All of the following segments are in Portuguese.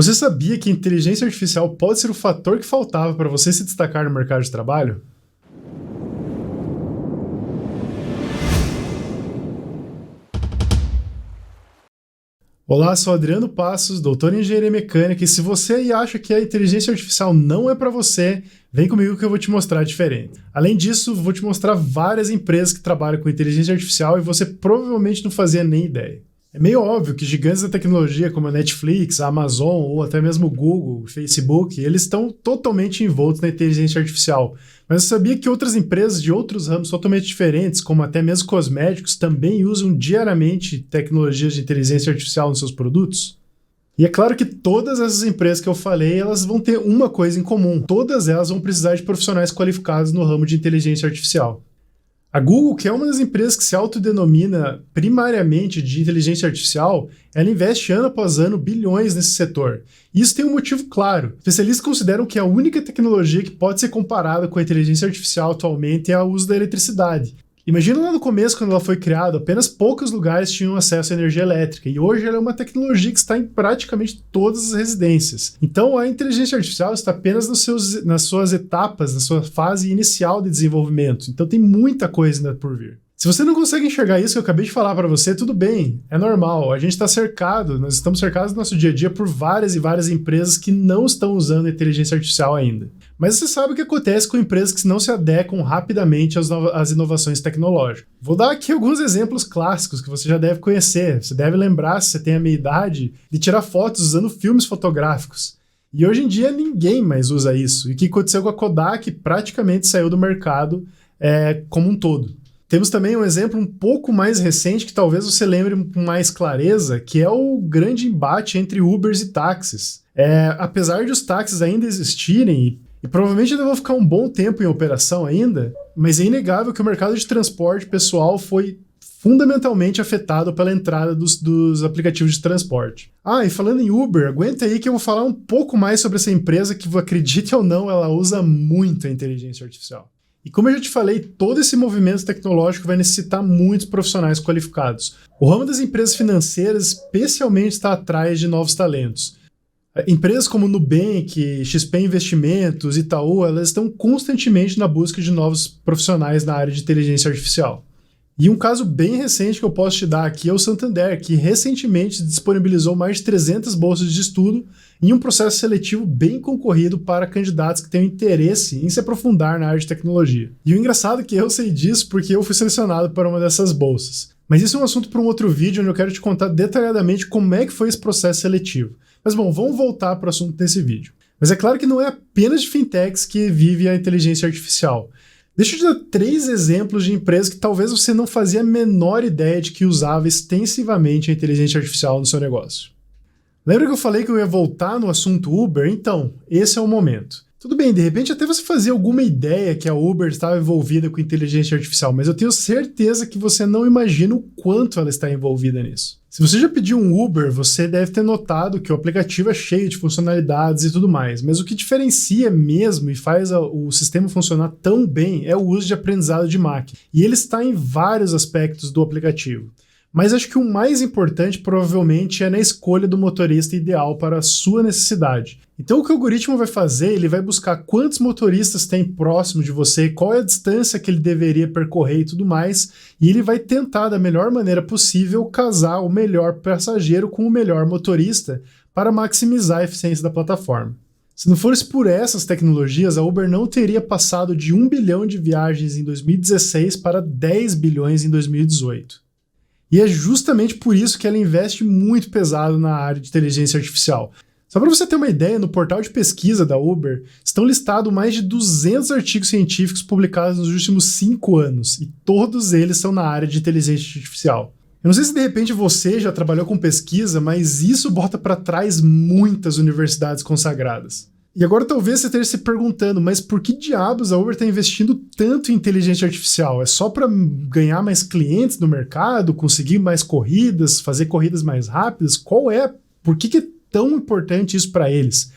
Você sabia que a inteligência artificial pode ser o fator que faltava para você se destacar no mercado de trabalho? Olá, sou Adriano Passos, doutor em engenharia mecânica, e se você aí acha que a inteligência artificial não é para você, vem comigo que eu vou te mostrar diferente. Além disso, vou te mostrar várias empresas que trabalham com inteligência artificial e você provavelmente não fazia nem ideia. É meio óbvio que gigantes da tecnologia como a Netflix, a Amazon ou até mesmo o Google, o Facebook, eles estão totalmente envoltos na inteligência artificial. Mas eu sabia que outras empresas de outros ramos totalmente diferentes, como até mesmo cosméticos, também usam diariamente tecnologias de inteligência artificial nos seus produtos? E é claro que todas essas empresas que eu falei, elas vão ter uma coisa em comum. Todas elas vão precisar de profissionais qualificados no ramo de inteligência artificial. A Google, que é uma das empresas que se autodenomina primariamente de inteligência artificial, ela investe ano após ano bilhões nesse setor. E isso tem um motivo claro. Especialistas consideram que a única tecnologia que pode ser comparada com a inteligência artificial atualmente é o uso da eletricidade. Imagina lá no começo, quando ela foi criada, apenas poucos lugares tinham acesso à energia elétrica, e hoje ela é uma tecnologia que está em praticamente todas as residências. Então a inteligência artificial está apenas nas suas etapas, na sua fase inicial de desenvolvimento, então tem muita coisa ainda por vir. Se você não consegue enxergar isso que eu acabei de falar para você, tudo bem, é normal. A gente está cercado, nós estamos cercados no nosso dia a dia por várias e várias empresas que não estão usando a inteligência artificial ainda. Mas você sabe o que acontece com empresas que não se adequam rapidamente às inovações tecnológicas. Vou dar aqui alguns exemplos clássicos que você já deve conhecer. Você deve lembrar, se você tem a minha idade, de tirar fotos usando filmes fotográficos. E hoje em dia ninguém mais usa isso. E o que aconteceu com a Kodak praticamente saiu do mercado como um todo. Temos também um exemplo um pouco mais recente que talvez você lembre com mais clareza, que é o grande embate entre Ubers e táxis. Apesar de os táxis ainda existirem e provavelmente ainda vão ficar um bom tempo em operação ainda, mas é inegável que o mercado de transporte pessoal foi fundamentalmente afetado pela entrada dos aplicativos de transporte. E falando em Uber, aguenta aí que eu vou falar um pouco mais sobre essa empresa que, acredite ou não, ela usa muito a inteligência artificial. E como eu já te falei, todo esse movimento tecnológico vai necessitar muitos profissionais qualificados. O ramo das empresas financeiras especialmente está atrás de novos talentos. Empresas como Nubank, XP Investimentos, Itaú, elas estão constantemente na busca de novos profissionais na área de inteligência artificial. E um caso bem recente que eu posso te dar aqui é o Santander, que recentemente disponibilizou mais de 300 bolsas de estudo em um processo seletivo bem concorrido para candidatos que tenham interesse em se aprofundar na área de tecnologia. E o engraçado é que eu sei disso porque eu fui selecionado para uma dessas bolsas. Mas isso é um assunto para um outro vídeo onde eu quero te contar detalhadamente como é que foi esse processo seletivo. Mas bom, vamos voltar para o assunto desse vídeo. Mas é claro que não é apenas de fintechs que vive a inteligência artificial. Deixa eu te dar 3 exemplos de empresas que talvez você não fazia a menor ideia de que usava extensivamente a inteligência artificial no seu negócio. Lembra que eu falei que eu ia voltar no assunto Uber? Então, esse é o momento. Tudo bem, de repente até você fazia alguma ideia que a Uber estava envolvida com inteligência artificial, mas eu tenho certeza que você não imagina o quanto ela está envolvida nisso. Se você já pediu um Uber, você deve ter notado que o aplicativo é cheio de funcionalidades e tudo mais, mas o que diferencia mesmo e faz o sistema funcionar tão bem é o uso de aprendizado de máquina. E ele está em vários aspectos do aplicativo. Mas acho que o mais importante provavelmente é na escolha do motorista ideal para a sua necessidade. Então o que o algoritmo vai fazer, ele vai buscar quantos motoristas tem próximo de você, qual é a distância que ele deveria percorrer e tudo mais, e ele vai tentar da melhor maneira possível casar o melhor passageiro com o melhor motorista para maximizar a eficiência da plataforma. Se não fosse por essas tecnologias, a Uber não teria passado de 1 bilhão de viagens em 2016 para 10 bilhões em 2018. E é justamente por isso que ela investe muito pesado na área de inteligência artificial. Só para você ter uma ideia, no portal de pesquisa da Uber estão listados mais de 200 artigos científicos publicados nos últimos 5 anos, e todos eles são na área de inteligência artificial. Eu não sei se de repente você já trabalhou com pesquisa, mas isso bota para trás muitas universidades consagradas. E agora talvez você esteja se perguntando, mas por que diabos a Uber está investindo tanto em inteligência artificial? É só para ganhar mais clientes no mercado, conseguir mais corridas, fazer corridas mais rápidas? Por que é tão importante isso para eles?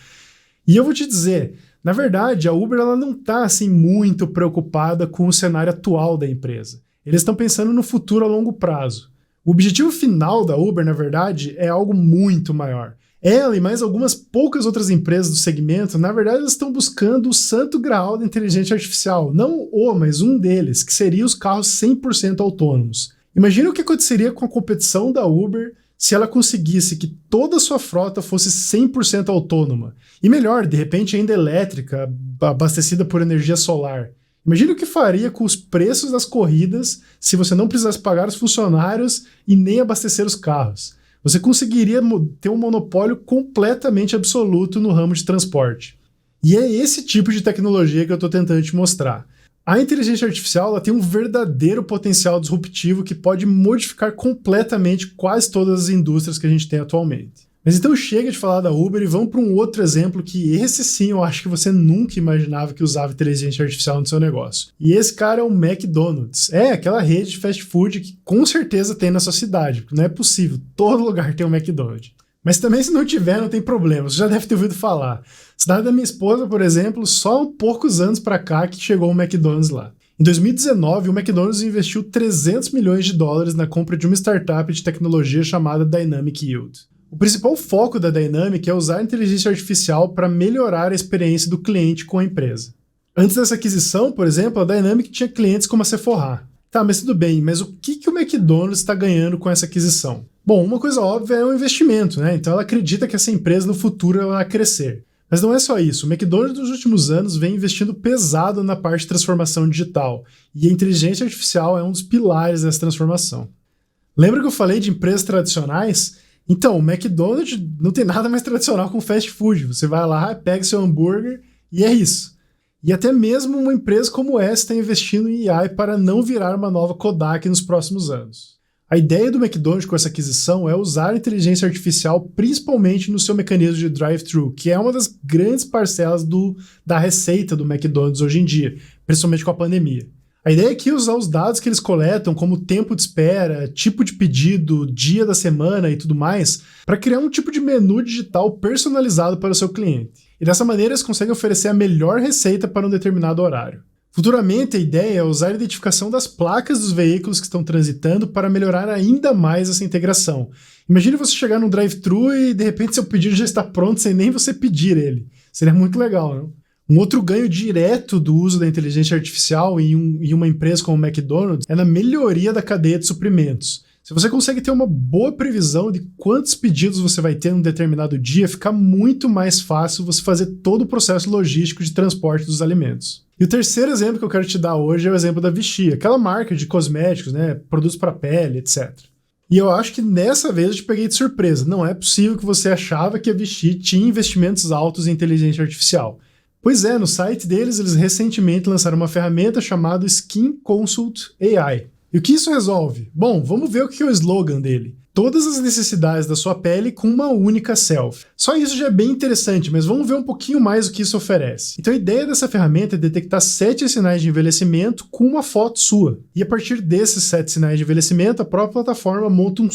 E eu vou te dizer, na verdade, a Uber ela não está assim, muito preocupada com o cenário atual da empresa. Eles estão pensando no futuro a longo prazo. O objetivo final da Uber, na verdade, é algo muito maior. Ela e mais algumas poucas outras empresas do segmento, na verdade, elas estão buscando o santo graal da inteligência artificial. Não o, mas um deles, que seria os carros 100% autônomos. Imagina o que aconteceria com a competição da Uber se ela conseguisse que toda a sua frota fosse 100% autônoma. E melhor, de repente ainda elétrica, abastecida por energia solar. Imagina o que faria com os preços das corridas se você não precisasse pagar os funcionários e nem abastecer os carros. Você conseguiria ter um monopólio completamente absoluto no ramo de transporte. E é esse tipo de tecnologia que eu estou tentando te mostrar. A inteligência artificial ela tem um verdadeiro potencial disruptivo que pode modificar completamente quase todas as indústrias que a gente tem atualmente. Mas então chega de falar da Uber e vamos para um outro exemplo que esse sim eu acho que você nunca imaginava que usava inteligência artificial no seu negócio. E esse cara é o McDonald's. É aquela rede de fast food que com certeza tem na sua cidade, porque não é possível, todo lugar tem um McDonald's. Mas também se não tiver, não tem problema, você já deve ter ouvido falar. Cidade da minha esposa, por exemplo, só há poucos anos para cá que chegou um McDonald's lá. Em 2019, o McDonald's investiu 300 milhões de dólares na compra de uma startup de tecnologia chamada Dynamic Yield. O principal foco da Dynamic é usar a inteligência artificial para melhorar a experiência do cliente com a empresa. Antes dessa aquisição, por exemplo, a Dynamic tinha clientes como a Sephora. Tá, mas tudo bem, mas o que o McDonald's está ganhando com essa aquisição? Bom, uma coisa óbvia é o investimento, né? Então ela acredita que essa empresa no futuro ela vai crescer. Mas não é só isso, o McDonald's nos últimos anos vem investindo pesado na parte de transformação digital, e a inteligência artificial é um dos pilares dessa transformação. Lembra que eu falei de empresas tradicionais? Então, o McDonald's não tem nada mais tradicional com fast food. Você vai lá, pega seu hambúrguer e é isso. E até mesmo uma empresa como essa está investindo em AI para não virar uma nova Kodak nos próximos anos. A ideia do McDonald's com essa aquisição é usar a inteligência artificial principalmente no seu mecanismo de drive-thru, que é uma das grandes parcelas da receita do McDonald's hoje em dia, principalmente com a pandemia. A ideia aqui é usar os dados que eles coletam, como tempo de espera, tipo de pedido, dia da semana e tudo mais, para criar um tipo de menu digital personalizado para o seu cliente. E dessa maneira eles conseguem oferecer a melhor receita para um determinado horário. Futuramente, a ideia é usar a identificação das placas dos veículos que estão transitando para melhorar ainda mais essa integração. Imagine você chegar num drive-thru e de repente seu pedido já está pronto sem nem você pedir ele. Seria muito legal, não? Um outro ganho direto do uso da inteligência artificial em uma empresa como o McDonald's é na melhoria da cadeia de suprimentos. Se você consegue ter uma boa previsão de quantos pedidos você vai ter em um determinado dia, fica muito mais fácil você fazer todo o processo logístico de transporte dos alimentos. E o terceiro exemplo que eu quero te dar hoje é o exemplo da Vichy, aquela marca de cosméticos, né, produtos para pele, etc. E eu acho que dessa vez eu te peguei de surpresa. Não é possível que você achava que a Vichy tinha investimentos altos em inteligência artificial. Pois é, no site deles, eles recentemente lançaram uma ferramenta chamada Skin Consult AI. E o que isso resolve? Bom, vamos ver o que é o slogan dele. Todas as necessidades da sua pele com uma única selfie. Só isso já é bem interessante, mas vamos ver um pouquinho mais o que isso oferece. Então a ideia dessa ferramenta é detectar 7 sinais de envelhecimento com uma foto sua. E a partir desses 7 sinais de envelhecimento, a própria plataforma monta um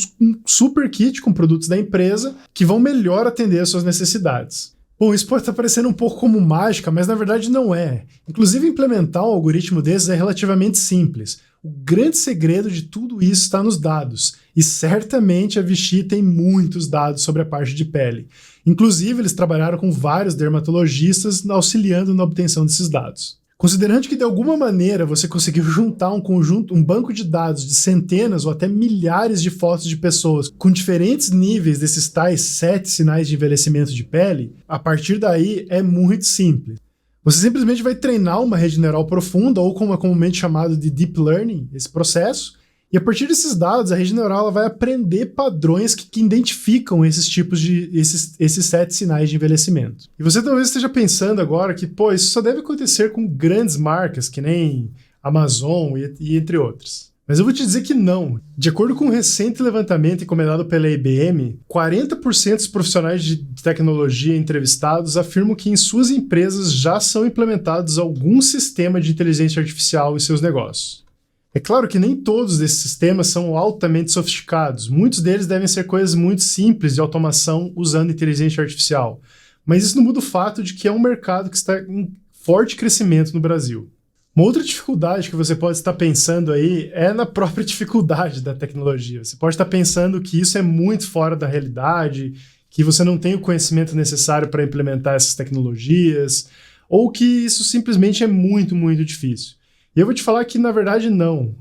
super kit com produtos da empresa que vão melhor atender às suas necessidades. Bom, isso pode estar parecendo um pouco como mágica, mas na verdade não é. Inclusive, implementar um algoritmo desses é relativamente simples. O grande segredo de tudo isso está nos dados. E certamente a Vichy tem muitos dados sobre a parte de pele. Inclusive, eles trabalharam com vários dermatologistas auxiliando na obtenção desses dados. Considerando que de alguma maneira você conseguiu juntar um banco de dados de centenas ou até milhares de fotos de pessoas com diferentes níveis desses tais 7 sinais de envelhecimento de pele, a partir daí é muito simples. Você simplesmente vai treinar uma rede neural profunda, ou como é comumente chamado de Deep Learning, esse processo, e a partir desses dados a rede neural ela vai aprender padrões que identificam esses tipos de esses 7 sinais de envelhecimento. E você talvez esteja pensando agora que, pô, isso só deve acontecer com grandes marcas, que nem Amazon e entre outras. Mas eu vou te dizer que não. De acordo com um recente levantamento encomendado pela IBM, 40% dos profissionais de tecnologia entrevistados afirmam que em suas empresas já são implementados algum sistema de inteligência artificial em seus negócios. É claro que nem todos desses sistemas são altamente sofisticados. Muitos deles devem ser coisas muito simples de automação usando inteligência artificial. Mas isso não muda o fato de que é um mercado que está em forte crescimento no Brasil. Uma outra dificuldade que você pode estar pensando aí é na própria dificuldade da tecnologia. Você pode estar pensando que isso é muito fora da realidade, que você não tem o conhecimento necessário para implementar essas tecnologias, ou que isso simplesmente é muito, muito difícil. E eu vou te falar que, na verdade, não.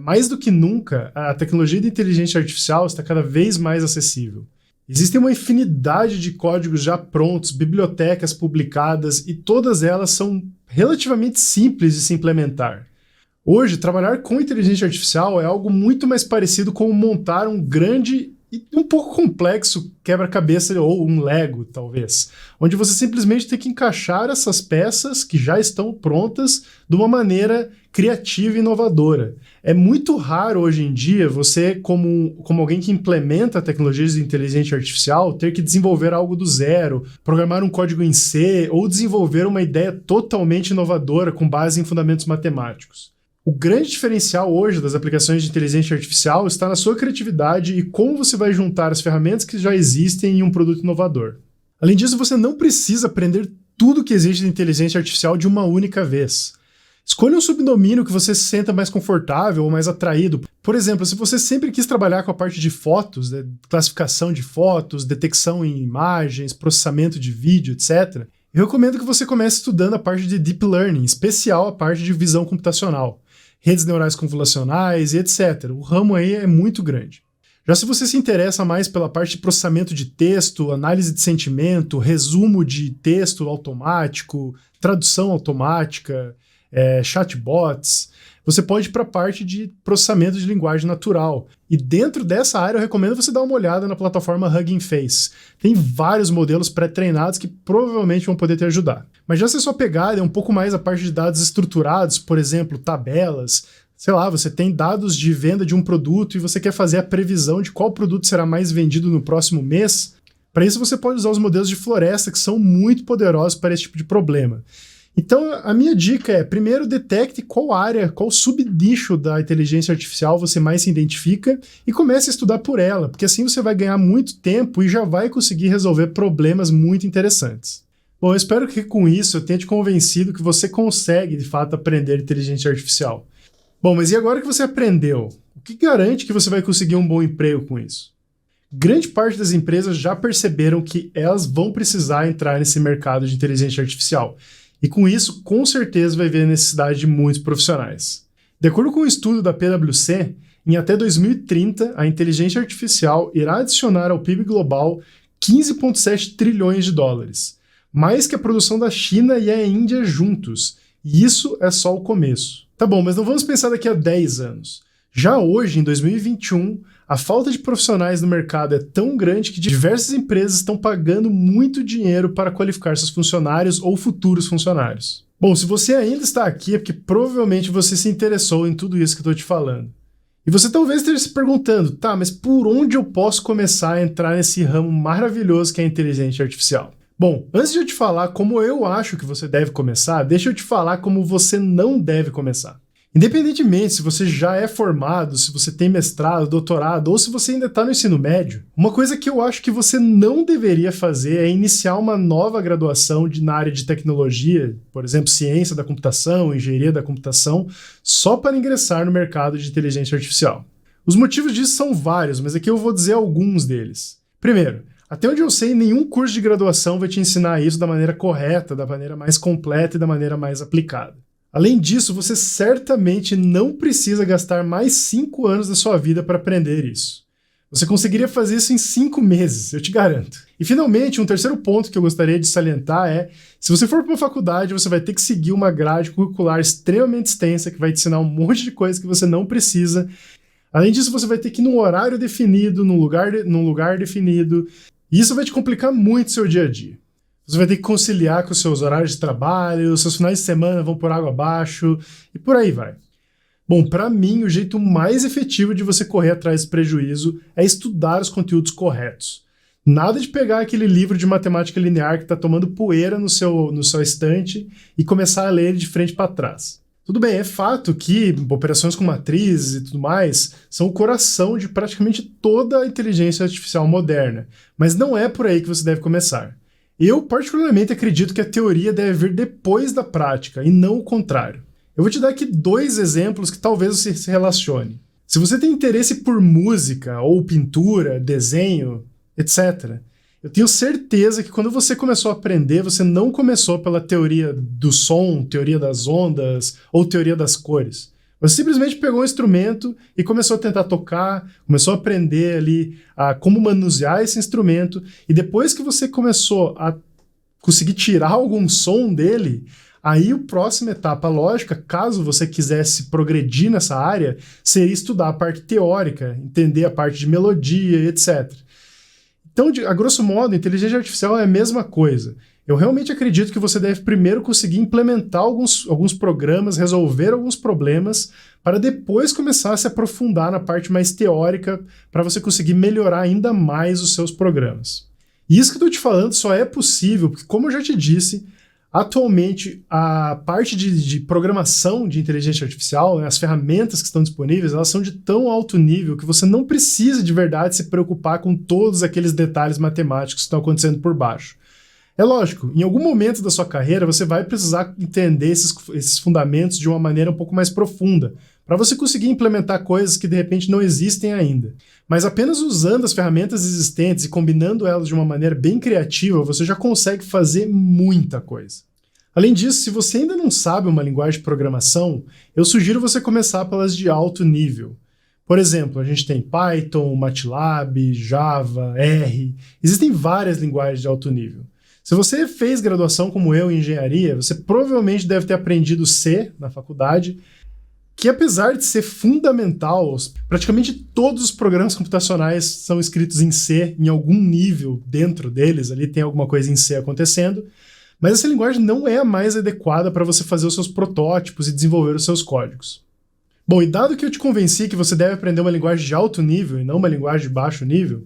Mais do que nunca, a tecnologia de inteligência artificial está cada vez mais acessível. Existem uma infinidade de códigos já prontos, bibliotecas publicadas, e todas elas são relativamente simples de se implementar. Hoje, trabalhar com inteligência artificial é algo muito mais parecido com montar um grande e um pouco complexo quebra-cabeça ou um Lego, talvez, onde você simplesmente tem que encaixar essas peças que já estão prontas de uma maneira criativa e inovadora. É muito raro hoje em dia você, como alguém que implementa tecnologias de inteligência artificial, ter que desenvolver algo do zero, programar um código em C ou desenvolver uma ideia totalmente inovadora com base em fundamentos matemáticos. O grande diferencial hoje das aplicações de inteligência artificial está na sua criatividade e como você vai juntar as ferramentas que já existem em um produto inovador. Além disso, você não precisa aprender tudo que existe de inteligência artificial de uma única vez. Escolha um subdomínio que você se sinta mais confortável ou mais atraído. Por exemplo, se você sempre quis trabalhar com a parte de fotos, classificação de fotos, detecção em imagens, processamento de vídeo, etc., eu recomendo que você comece estudando a parte de Deep Learning, em especial a parte de visão computacional, redes neurais convolucionais e etc. O ramo aí é muito grande. Já se você se interessa mais pela parte de processamento de texto, análise de sentimento, resumo de texto automático, tradução automática, chatbots, você pode ir para a parte de processamento de linguagem natural. E dentro dessa área eu recomendo você dar uma olhada na plataforma Hugging Face. Tem vários modelos pré-treinados que provavelmente vão poder te ajudar. Mas já se a sua pegada é um pouco mais a parte de dados estruturados, por exemplo, tabelas, sei lá, você tem dados de venda de um produto e você quer fazer a previsão de qual produto será mais vendido no próximo mês, para isso você pode usar os modelos de floresta que são muito poderosos para esse tipo de problema. Então, a minha dica é, primeiro, detecte qual área, qual subnicho da inteligência artificial você mais se identifica e comece a estudar por ela, porque assim você vai ganhar muito tempo e já vai conseguir resolver problemas muito interessantes. Bom, eu espero que com isso eu tenha te convencido que você consegue, de fato, aprender inteligência artificial. Bom, mas e agora que você aprendeu? O que garante que você vai conseguir um bom emprego com isso? Grande parte das empresas já perceberam que elas vão precisar entrar nesse mercado de inteligência artificial. E com isso, com certeza vai haver necessidade de muitos profissionais. De acordo com um estudo da PwC, em até 2030, a inteligência artificial irá adicionar ao PIB global 15,7 trilhões de dólares, mais que a produção da China e a Índia juntos. E isso é só o começo. Tá bom, mas não vamos pensar daqui a 10 anos. Já hoje, em 2021, a falta de profissionais no mercado é tão grande que diversas empresas estão pagando muito dinheiro para qualificar seus funcionários ou futuros funcionários. Bom, se você ainda está aqui é porque provavelmente você se interessou em tudo isso que eu estou te falando. E você talvez esteja se perguntando, tá, mas por onde eu posso começar a entrar nesse ramo maravilhoso que é a inteligência artificial? Bom, antes de eu te falar como eu acho que você deve começar, deixa eu te falar como você não deve começar. Independentemente se você já é formado, se você tem mestrado, doutorado ou se você ainda está no ensino médio, uma coisa que eu acho que você não deveria fazer é iniciar uma nova graduação na área de tecnologia, por exemplo, ciência da computação, engenharia da computação, só para ingressar no mercado de inteligência artificial. Os motivos disso são vários, mas aqui eu vou dizer alguns deles. Primeiro, até onde eu sei, nenhum curso de graduação vai te ensinar isso da maneira correta, da maneira mais completa e da maneira mais aplicada. Além disso, você certamente não precisa gastar mais 5 anos da sua vida para aprender isso. Você conseguiria fazer isso em 5 meses, eu te garanto. E finalmente, um terceiro ponto que eu gostaria de salientar é, se você for para uma faculdade, você vai ter que seguir uma grade curricular extremamente extensa que vai te ensinar um monte de coisa que você não precisa. Além disso, você vai ter que ir num horário definido, num lugar definido, e isso vai te complicar muito o seu dia a dia. Você vai ter que conciliar com os seus horários de trabalho, os seus finais de semana vão por água abaixo, e por aí vai. Bom, para mim, o jeito mais efetivo de você correr atrás desse prejuízo é estudar os conteúdos corretos. Nada de pegar aquele livro de matemática linear que está tomando poeira no seu estante e começar a ler ele de frente para trás. Tudo bem, é fato que operações com matrizes e tudo mais são o coração de praticamente toda a inteligência artificial moderna, mas não é por aí que você deve começar. Eu, particularmente, acredito que a teoria deve vir depois da prática e não o contrário. Eu vou te dar aqui 2 exemplos que talvez você se relacione. Se você tem interesse por música ou pintura, desenho, etc., Eu tenho certeza que quando você começou a aprender, você não começou pela teoria do som, teoria das ondas ou teoria das cores. Você simplesmente pegou um instrumento e começou a tentar tocar, começou a aprender ali a como manusear esse instrumento, e depois que você começou a conseguir tirar algum som dele, aí a próxima etapa lógica, caso você quisesse progredir nessa área, seria estudar a parte teórica, entender a parte de melodia, etc. Então, a grosso modo, inteligência artificial é a mesma coisa. Eu realmente acredito que você deve primeiro conseguir implementar alguns programas, resolver alguns problemas, para depois começar a se aprofundar na parte mais teórica, para você conseguir melhorar ainda mais os seus programas. E isso que eu estou te falando só é possível porque, como eu já te disse, atualmente a parte de programação de inteligência artificial, né, as ferramentas que estão disponíveis, elas são de tão alto nível que você não precisa de verdade se preocupar com todos aqueles detalhes matemáticos que estão acontecendo por baixo. É lógico, em algum momento da sua carreira você vai precisar entender esses fundamentos de uma maneira um pouco mais profunda, para você conseguir implementar coisas que de repente não existem ainda. Mas apenas usando as ferramentas existentes e combinando elas de uma maneira bem criativa, você já consegue fazer muita coisa. Além disso, se você ainda não sabe uma linguagem de programação, eu sugiro você começar pelas de alto nível. Por exemplo, a gente tem Python, MATLAB, Java, R, existem várias linguagens de alto nível. Se você fez graduação como eu em engenharia, você provavelmente deve ter aprendido C na faculdade, que apesar de ser fundamental, praticamente todos os programas computacionais são escritos em C, em algum nível dentro deles, ali tem alguma coisa em C acontecendo, mas essa linguagem não é a mais adequada para você fazer os seus protótipos e desenvolver os seus códigos. Bom, e dado que eu te convenci que você deve aprender uma linguagem de alto nível e não uma linguagem de baixo nível,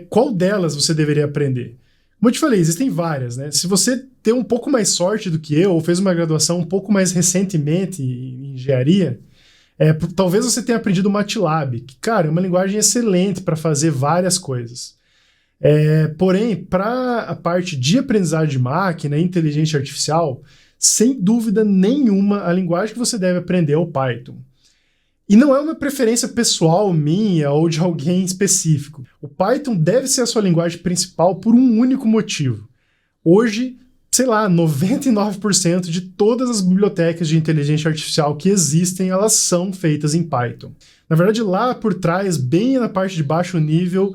qual delas você deveria aprender? Como eu te falei, existem várias, né? Se você tem um pouco mais sorte do que eu, ou fez uma graduação um pouco mais recentemente em engenharia, talvez você tenha aprendido o MATLAB, que, cara, é uma linguagem excelente para fazer várias coisas. Porém, para a parte de aprendizagem de máquina e inteligência artificial, sem dúvida nenhuma, a linguagem que você deve aprender é o Python. E não é uma preferência pessoal minha ou de alguém específico. O Python deve ser a sua linguagem principal por um único motivo. Hoje, 99% de todas as bibliotecas de inteligência artificial que existem, elas são feitas em Python. Na verdade, lá por trás, bem na parte de baixo nível,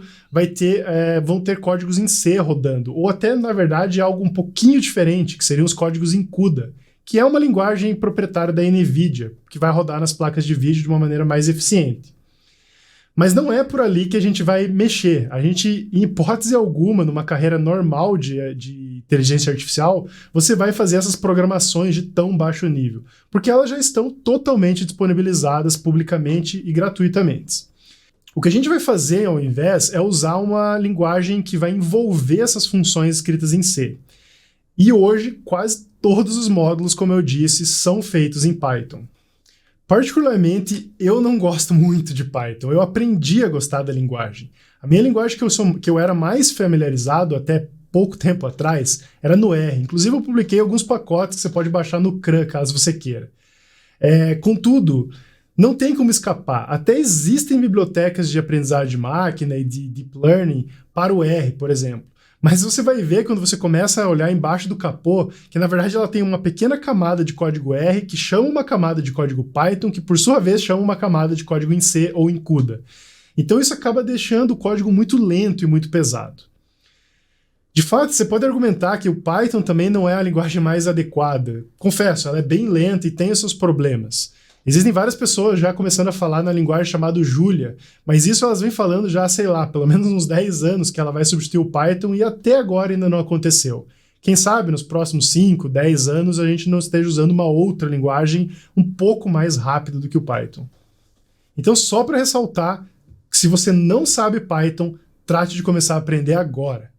vão ter códigos em C rodando, ou até, na verdade, algo um pouquinho diferente, que seriam os códigos em CUDA, que é uma linguagem proprietária da NVIDIA, que vai rodar nas placas de vídeo de uma maneira mais eficiente. Mas não é por ali que a gente vai mexer. A gente, em hipótese alguma, numa carreira normal de inteligência artificial, você vai fazer essas programações de tão baixo nível, porque elas já estão totalmente disponibilizadas publicamente e gratuitamente. O que a gente vai fazer, ao invés, é usar uma linguagem que vai envolver essas funções escritas em C. E hoje, quase todos os módulos, como eu disse, são feitos em Python. Particularmente, eu não gosto muito de Python. Eu aprendi a gostar da linguagem. A minha linguagem que eu era mais familiarizado até pouco tempo atrás era no R. Inclusive, eu publiquei alguns pacotes que você pode baixar no CRAN, caso você queira. Contudo, não tem como escapar. Até existem bibliotecas de aprendizagem de máquina e de deep learning para o R, por exemplo. Mas você vai ver quando você começa a olhar embaixo do capô que, na verdade, ela tem uma pequena camada de código R que chama uma camada de código Python, que, por sua vez, chama uma camada de código em C ou em CUDA. Então, isso acaba deixando o código muito lento e muito pesado. De fato, você pode argumentar que o Python também não é a linguagem mais adequada. Confesso, ela é bem lenta e tem os seus problemas. Existem várias pessoas já começando a falar na linguagem chamada Julia, mas isso elas vêm falando já, pelo menos uns 10 anos que ela vai substituir o Python e até agora ainda não aconteceu. Quem sabe nos próximos 5, 10 anos a gente não esteja usando uma outra linguagem um pouco mais rápida do que o Python. Então, só para ressaltar, que se você não sabe Python, trate de começar a aprender agora.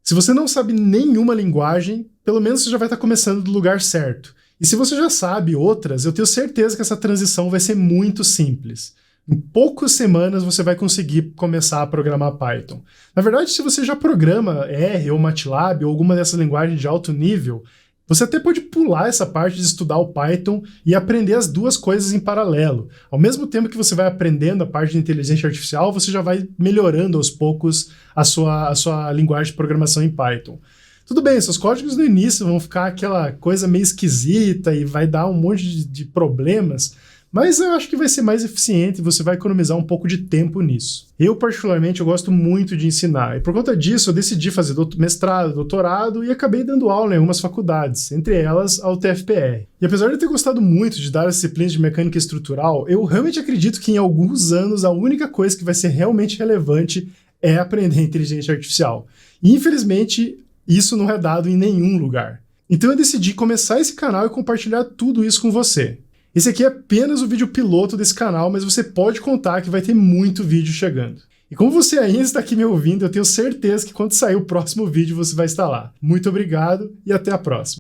Se você não sabe nenhuma linguagem, pelo menos você já vai estar começando do lugar certo. E se você já sabe outras, eu tenho certeza que essa transição vai ser muito simples. Em poucas semanas você vai conseguir começar a programar Python. Na verdade, se você já programa R ou MATLAB ou alguma dessas linguagens de alto nível, Você até pode pular essa parte de estudar o Python e aprender as duas coisas em paralelo. Ao mesmo tempo que você vai aprendendo a parte de inteligência artificial, você já vai melhorando aos poucos a sua linguagem de programação em Python. Tudo bem, seus códigos no início vão ficar aquela coisa meio esquisita e vai dar um monte de problemas, mas eu acho que vai ser mais eficiente e você vai economizar um pouco de tempo nisso. Eu, particularmente, eu gosto muito de ensinar, e por conta disso eu decidi fazer mestrado, doutorado e acabei dando aula em algumas faculdades, entre elas a UTFPR. E apesar de eu ter gostado muito de dar disciplinas de mecânica estrutural, eu realmente acredito que em alguns anos a única coisa que vai ser realmente relevante é aprender inteligência artificial. E, infelizmente, isso não é dado em nenhum lugar. Então eu decidi começar esse canal e compartilhar tudo isso com você. Esse aqui é apenas o vídeo piloto desse canal, mas você pode contar que vai ter muito vídeo chegando. E como você ainda está aqui me ouvindo, eu tenho certeza que quando sair o próximo vídeo você vai estar lá. Muito obrigado e até a próxima.